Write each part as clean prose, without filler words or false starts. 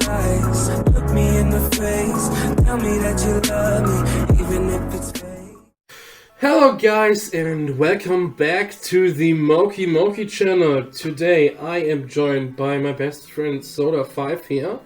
eyes, look me in the face, tell me that you love me, even if it's fake. Hello guys and welcome back to the Mokey channel. Today I am joined by my best friend Soda5 here,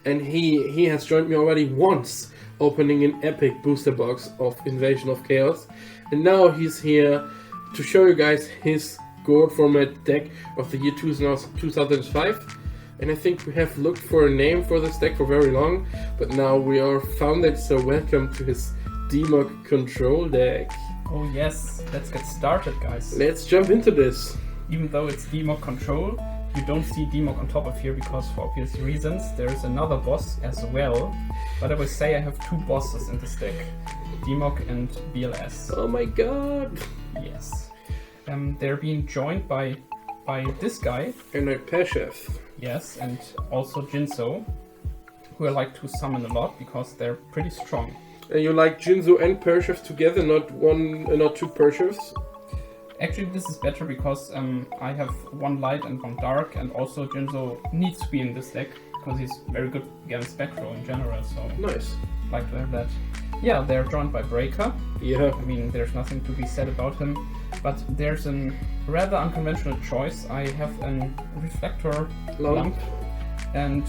and he has joined me already once opening an epic booster box of Invasion of Chaos, and now he's here to show you guys his gold format deck of the year 2005. And I think we have looked for a name for this deck for very long, but now we are found it, so welcome to his Demok control deck. Oh yes, let's get started, guys. Let's jump into this. Even though it's Demok control, you don't see Demok on top of here because for obvious reasons. There's another boss as well, but I will say I have two bosses in this deck, Demok and BLS. Oh my god! Yes. They're being joined by this guy. And a Peshef. Yes, and also Jinzo, who I like to summon a lot because they're pretty strong. And you like Jinzo and Peshef together, not two Peshefs? Actually, this is better because I have one light and one dark, and also Jinzo needs to be in this deck because he's very good against Spectro in general, so Nice. I like to have that. Yeah, they're joined by Breaker. Yeah. I mean, there's nothing to be said about him, but there's a rather unconventional choice. I have a Reflector Lump, and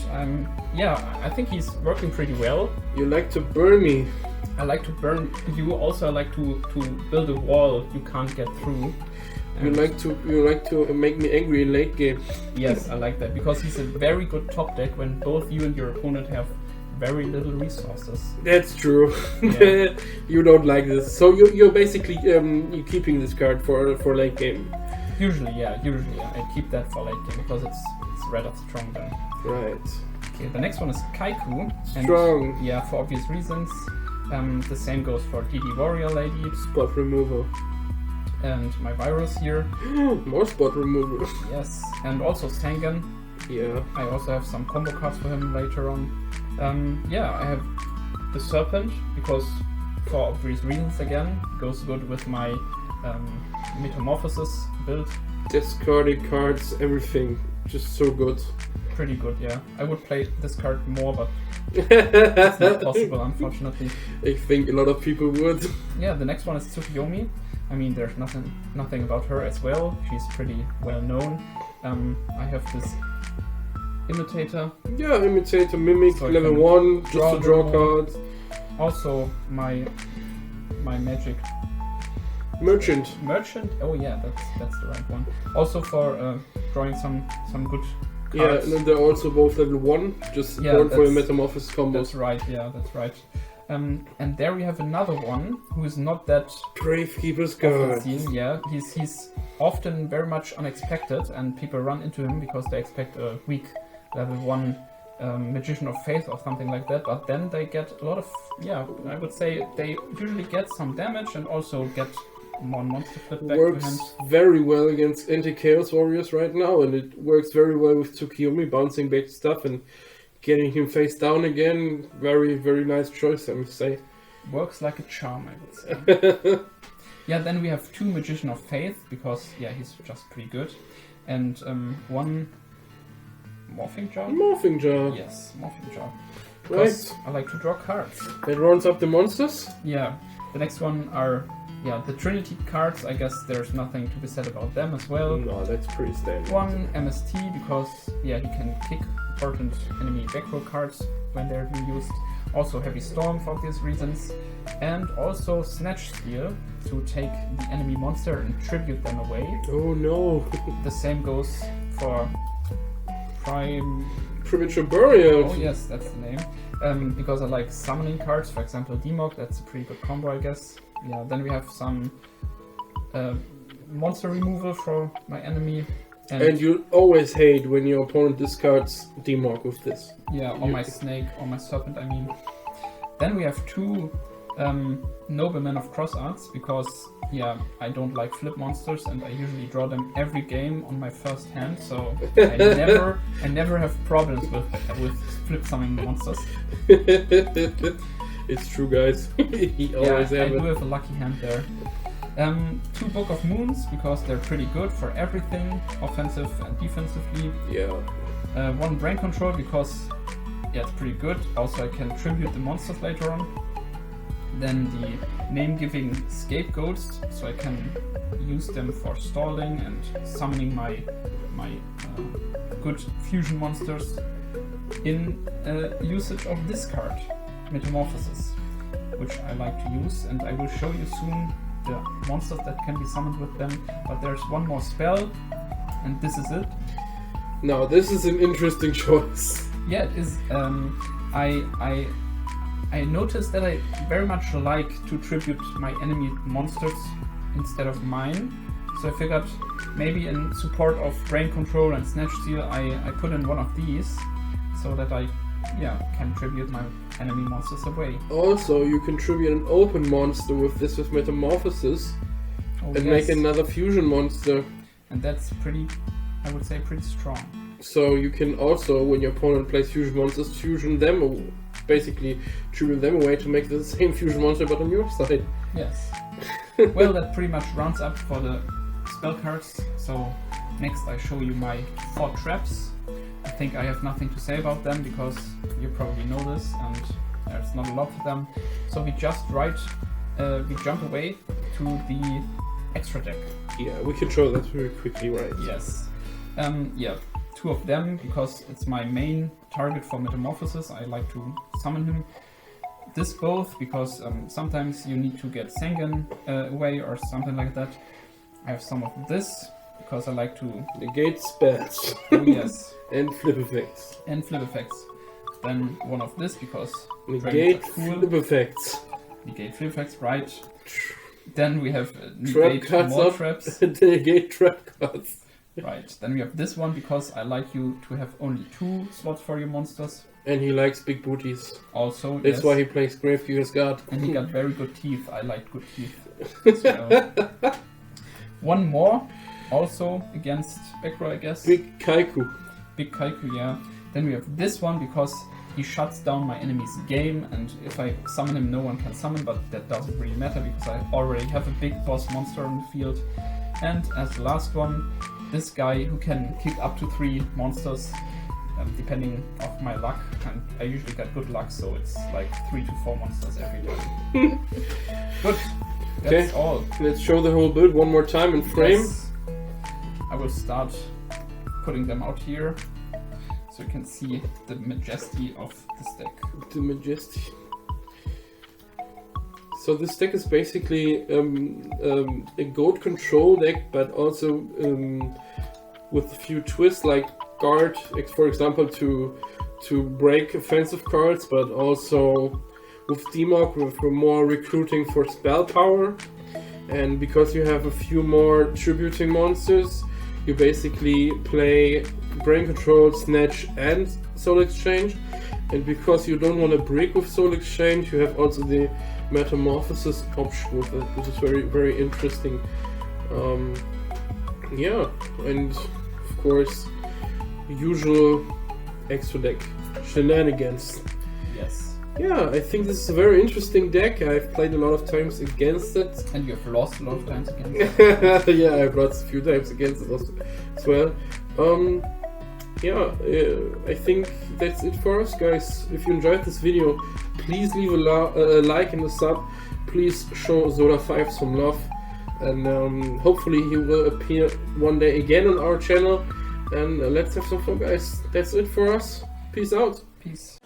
I think he's working pretty well. You like to burn me. I like to burn you. Also, I like to build a wall you can't get through. You like to make me angry in late game. Yes, I like that because he's a very good top deck when both you and your opponent have very little resources. That's true. Yeah. You don't like this, so you're basically you're keeping this card for late game. Usually I keep that for late game because it's rather strong then. Right. Okay, the next one is Kaiku. And Strong. yeah, for obvious reasons. The same goes for DD Warrior Lady. Spot removal. And my virus here. More spot removal. Yes, and also Sangan. Yeah. I also have some combo cards for him later on. I have the Serpent because for obvious reasons again, goes good with my Metamorphosis build. Discarding cards, everything. Just so good. Pretty good, yeah. I would play this card more, but it's not possible, unfortunately. I think a lot of people would. Yeah, the next one is Tsukiyomi. I mean, there's nothing about her as well. She's pretty well known. I have this Imitator. Yeah, Imitator, Mimic, So I level can 1, just to draw them all. cards. Also, my magic Merchant. merchant. Oh yeah, that's the right one. Also for drawing some good cards. Yeah, and then they're also both level 1, just Yeah, one for your that's- Metamorphosis combos. That's right. Yeah, that's right. And there we have another one who is not that Gravekeeper's often Guard. seen. Yeah, he's often very much unexpected, and people run into him because they expect a weak level 1 Magician of Faith or something like that. But then they get a lot of I would say they usually get some damage and also get more monster flip back to Works hand. very well against anti-Chaos Warriors right now, and it works very well with Tsukiyomi, bouncing back stuff and getting him face down again. Very, very nice choice, I must say. Works like a charm, I would say. Yeah, then we have two Magician of Faith because he's just pretty good, and one Morphing Jar. Morphing Jar. Yes, Morphing Jar. Right. Because I like to draw cards. That runs up the monsters. Yeah, the next one are the Trinity cards. I guess there's nothing to be said about them as well. No, that's pretty standard. One MST because he can kick important enemy back row cards when they're being used. Also Heavy Storm for obvious reasons, and also Snatch Steal to take the enemy monster and tribute them away. Oh no. The same goes for Premature Burial. Oh yes, that's the name. Because I like summoning cards, for example Demok, that's a pretty good combo I guess. Yeah, then we have some monster removal for my enemy. And you always hate when your opponent discards Demok with this. Yeah, or my snake, or my serpent, I mean. Then we have two Noblemen of Cross Arts, because, I don't like flip monsters, and I usually draw them every game on my first hand, so I never have problems with flip summoning monsters. It's true, guys. He always I have do it. have a lucky hand there. Two Book of Moons, because they're pretty good for everything, offensive and defensively. Yeah. One Brain Control, because yeah, it's pretty good. Also, I can tribute the monsters later on. Then the name-giving scapegoats, so I can use them for stalling and summoning my good fusion monsters in usage of this card, Metamorphosis, which I like to use, and I will show you soon the monsters that can be summoned with them. But there's one more spell, and this is it. Now, this is an interesting choice. Yeah, it is. I noticed that I very much like to tribute my enemy monsters instead of mine. So I figured maybe in support of Brain Control and Snatch Steal, I put in one of these so that I can tribute my enemy monsters away. Also, you can tribute an open monster with this with Metamorphosis and make another fusion monster. And that's pretty, I would say, pretty strong. So you can also, when your opponent plays fusion monsters, fusion them, basically tribute them away to make the same fusion monster but on your side. Yes. Well, that pretty much rounds up for the spell cards. So next I show you my 4 traps. I think I have nothing to say about them because you probably know this and there's not a lot of them. So we just we jump away to the extra deck. Yeah, we can show that very quickly, right? Yes. 2 of them because it's my main target for Metamorphosis. I like to summon him. This both because sometimes you need to get Sengen away or something like that. I have some of this because I like to negate spells. Oh, yes. And flip effects. And flip effects. Then one of this because negate flip effects. Negate flip effects, right? Then we have trap cards more up. Traps. Negate trap cards. Right. Then we have this one because I like you to have only 2 slots for your monsters. And he likes big booties. Also, that's why he plays Gravedigger's Guard. And he got very good teeth. I like good teeth as well. One more, also against back row, I guess. Big Kaiku. Big Kaiku, yeah. Then we have this one because he shuts down my enemy's game, and if I summon him, no one can summon, but that doesn't really matter because I already have a big boss monster in the field. And as the last one, this guy who can kick up to 3 monsters, depending on my luck, and I usually get good luck, so it's like 3 to 4 monsters every time. Good. That's all. Let's show the whole build one more time in frame. Yes. I will start putting them out here so you can see the majesty of this deck. The majesty. So this deck is basically a goat control deck, but also with a few twists like guard, for example, to break offensive cards, but also with Demok with more recruiting for spell power. And because you have a few more tributing monsters, you basically play Brain Control, Snatch and Soul Exchange. And because you don't want to break with Soul Exchange, you have also the Metamorphosis option with it, which is very, very interesting. And of course, usual extra deck shenanigans. Yes. Yeah, I think this is a very interesting deck. I've played a lot of times against it. And you've lost a lot of times against it. Yeah, I've lost a few times against it as well. I think that's it for us, guys. If you enjoyed this video, please leave a like and a sub. Please show Soda5 some love. And hopefully he will appear one day again on our channel. And let's have some fun, guys. That's it for us. Peace out. Peace.